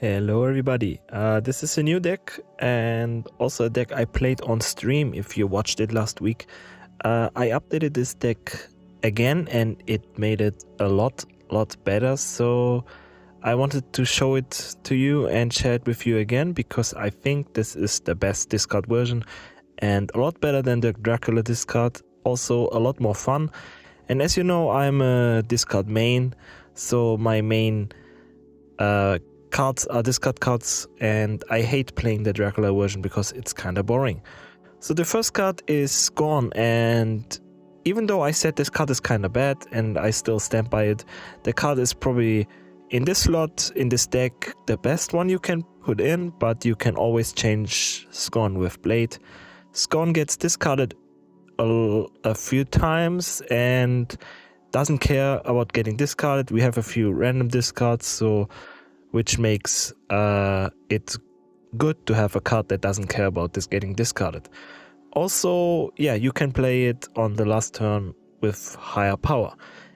Hello everybody, this is a new deck and also a deck I played on stream if you watched it last week. I updated this deck again and it made it a lot better, so I wanted to show it to you and share it with you again because I think this is the best discard version and a lot better than the Dracula discard, also a lot more fun. And as you know, I'm a discard main, so my main cards are discard cards and I hate playing the Dracula version because it's kinda boring. So the first card is Scorn, and even though I said this card is kinda bad and I still stand by it, the card is probably in this slot, in this deck, the best one you can put in, but you can always change Scorn with Blade. Scorn gets discarded a few times and doesn't care about getting discarded. We have a few random discards, so which makes it good to have a card that doesn't care about this getting discarded. Also, yeah, you can play it on the last turn with higher power.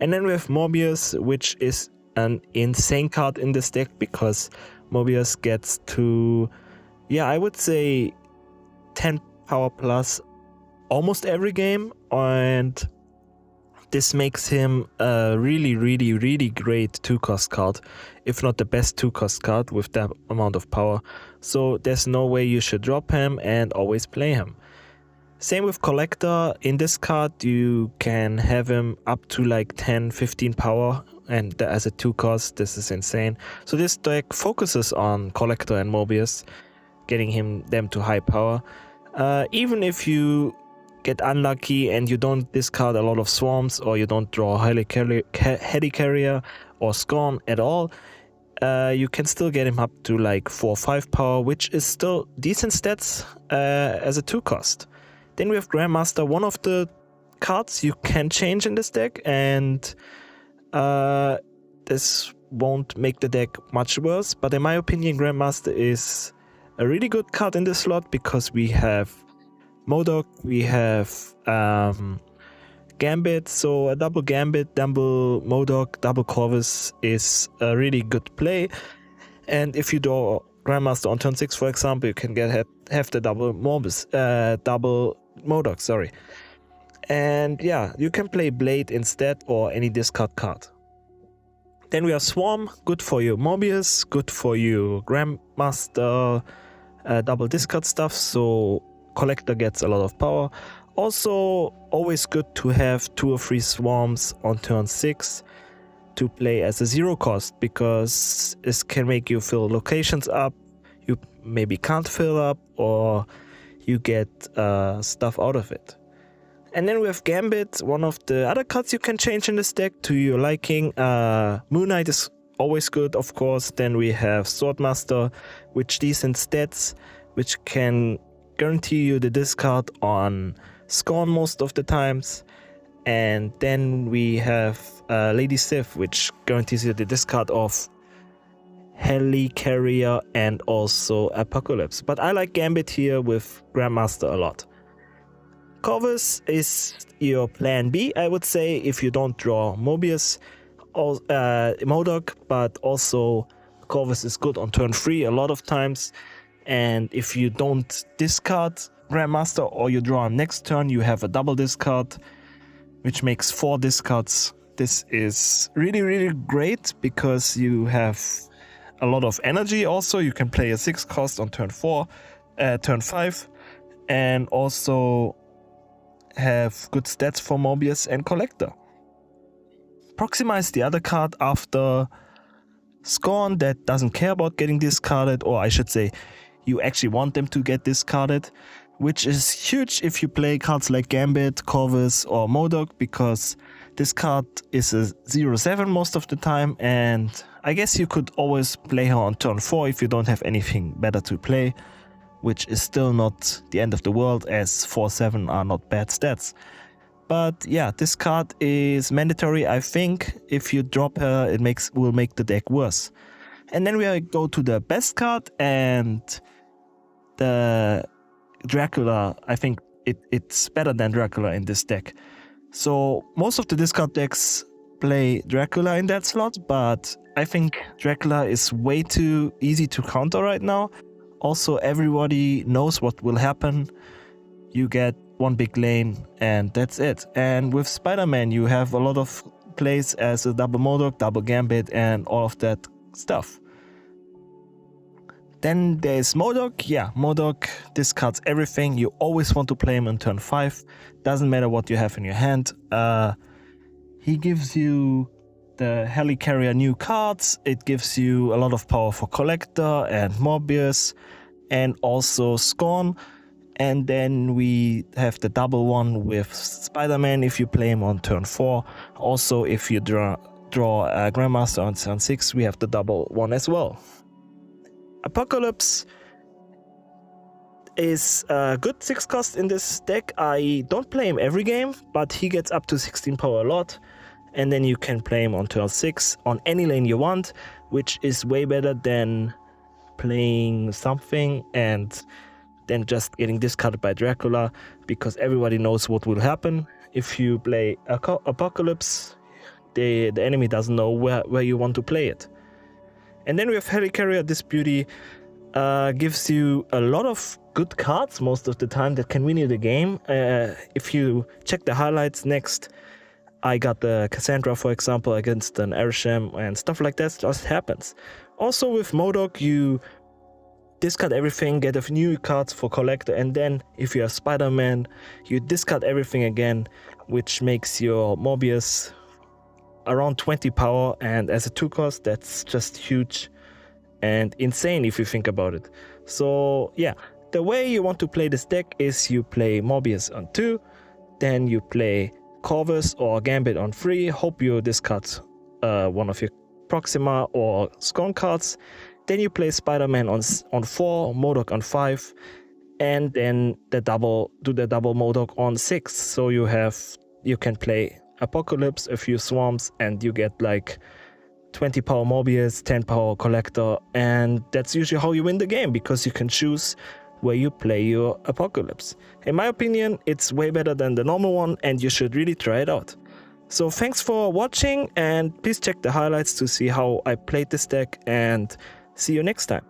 And then we have Morbius, which is an insane card in this deck because Morbius gets to, yeah, I would say 10 power plus almost every game, and this makes him a really great 2-cost card, if not the best 2-cost card with that amount of power. So there's no way you should drop him and always play him. Same with Collector. In this card you can have him up to like 10-15 power, and as a 2-cost, this is insane. So this deck focuses on Collector and Morbius, getting them to high power. Even if you get unlucky and you don't discard a lot of swarms, or you don't draw Helicarrier or Scorn at all, you can still get him up to like 4 or 5 power, which is still decent stats as a 2-cost. Then we have Grandmaster, one of the cards you can change in this deck, and this won't make the deck much worse, but in my opinion Grandmaster is a really good card in this slot because we have M.O.D.O.K, we have Gambit, so a double Gambit, double M.O.D.O.K, double Corvus is a really good play. And if you draw Grandmaster on turn 6, for example, you can have the double Morbius, double M.O.D.O.K, sorry. And yeah, you can play Blade instead or any discard card. Then we have Swarm, good for your Morbius, good for your Grandmaster, double discard stuff, so Collector gets a lot of power. Also, always good to have 2 or 3 swarms on turn 6 to play as a 0-cost, because this can make you fill locations up, you maybe can't fill up, or you get stuff out of it. And then we have Gambit, one of the other cards you can change in this deck to your liking. Moon Knight is always good, of course. Then we have Swordmaster, with decent stats, which can guarantee you the discard on Scorn most of the times. And then we have Lady Sif, which guarantees you the discard of Helicarrier and also Apocalypse. But I like Gambit here with Grandmaster a lot. Corvus is your plan B, I would say, if you don't draw Morbius or M.O.D.O.K, but also Corvus is good on turn 3 a lot of times. And if you don't discard Grandmaster or you draw next turn, you have a double discard, which makes 4 discards. This is really great because you have a lot of energy. Also, you can play a 6-cost on turn 5, and also have good stats for Morbius and Collector. Proxima is the other card after Scorn that doesn't care about getting discarded, or I should say, you actually want them to get discarded, which is huge if you play cards like Gambit, Corvus or M.O.D.O.K, because this card is a 0-7 most of the time, and I guess you could always play her on turn 4 if you don't have anything better to play, which is still not the end of the world, as 4-7 are not bad stats. But yeah, this card is mandatory. I think if you drop her, it will make the deck worse. And then we go to the best card, and the Dracula. I think it's better than Dracula in this deck. So most of the discard decks play Dracula in that slot, but I think Dracula is way too easy to counter right now. Also, everybody knows what will happen. You get one big lane and that's it. And with Spider-Man, you have a lot of plays as a double M.O.D.O.K, double Gambit, and all of that stuff. Then there's M.O.D.O.K. Yeah, M.O.D.O.K discards everything. You always want to play him on turn 5. Doesn't matter what you have in your hand. He gives you the Helicarrier new cards. It gives you a lot of power for Collector and Morbius and also Scorn. And then we have the double one with Spider-Man if you play him on turn 4. Also, if you draw a Grandmaster on turn 6, we have the double one as well. Apocalypse is a good 6 cost in this deck. I don't play him every game, but he gets up to 16 power a lot. And then you can play him on turn 6 on any lane you want, which is way better than playing something and then just getting discarded by Dracula, because everybody knows what will happen. If you play Apocalypse, the enemy doesn't know where you want to play it. And then we have Helicarrier. This beauty gives you a lot of good cards most of the time that can win you the game. If you check the highlights next, I got the Cassandra, for example, against an Arasham, and stuff like that just happens. Also with M.O.D.O.K, you discard everything, get a new cards for Collector, and then if you have Spider-Man, you discard everything again, which makes your Morbius around 20 power, and as a 2 cost, that's just huge and insane if you think about it. So yeah, the way you want to play this deck is you play Morbius on 2, then you play Corvus or Gambit on 3, hope you discard one of your Proxima or Scorn cards. Then you play Spider-Man on 4, M.O.D.O.K on 5, and then do the double M.O.D.O.K on 6. So you can play Apocalypse, a few Swarms, and you get like 20 power Morbius, 10 power Collector, and that's usually how you win the game, because you can choose where you play your Apocalypse. In my opinion, it's way better than the normal one, and you should really try it out. So thanks for watching, and please check the highlights to see how I played this deck, and see you next time.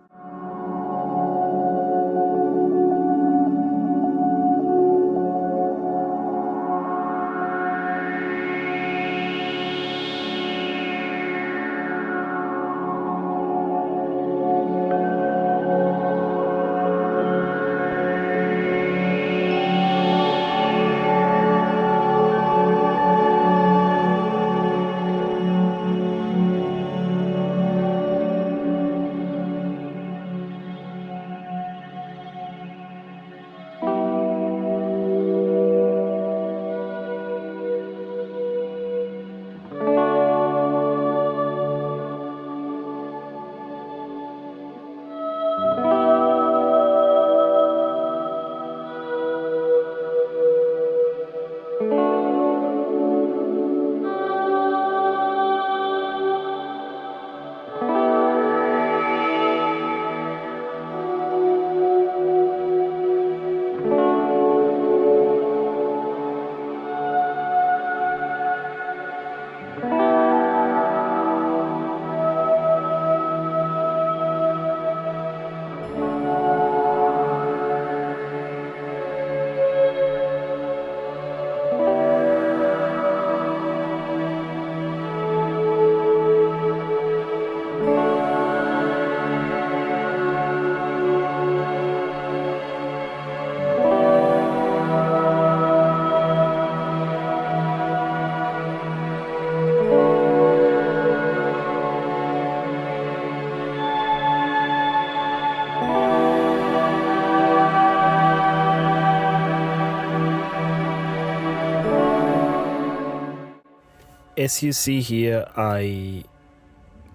As you see here, I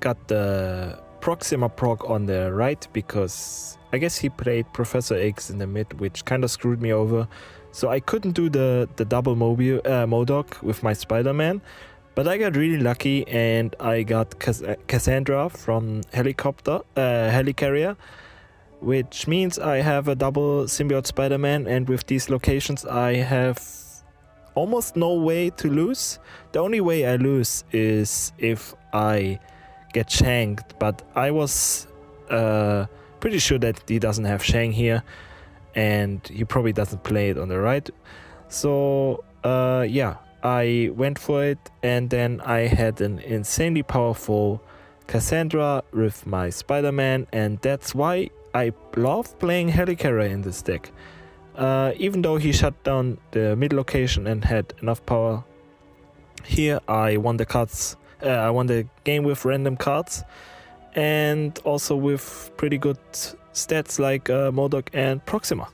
got the Proxima proc on the right because I guess he played Professor X in the mid, which kind of screwed me over. So I couldn't do the double M.O.D.O.K with my Spider-Man, but I got really lucky and I got Cassandra from Helicarrier, which means I have a double Symbiote Spider-Man, and with these locations I have almost no way to lose. The only way I lose is if I get shanked, but I was pretty sure that he doesn't have Shang here, and he probably doesn't play it on the right. So yeah, I went for it, and then I had an insanely powerful Cassandra with my Spider-Man, and that's why I love playing Helicarrier in this deck. Even though he shut down the mid location and had enough power, here I won the cards. I won the game with random cards, and also with pretty good stats like M.O.D.O.K and Proxima.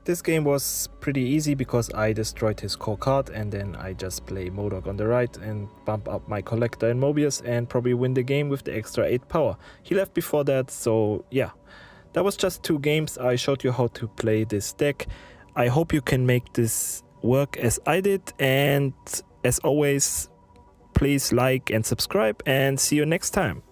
This game was pretty easy because I destroyed his core card, and then I just play M.O.D.O.K on the right and bump up my collector and Morbius and probably win the game with the extra 8 power. He left before that, so yeah. That was just 2 games. I showed you how to play this deck. I hope you can make this work as I did, and as always, please like and subscribe, and see you next time.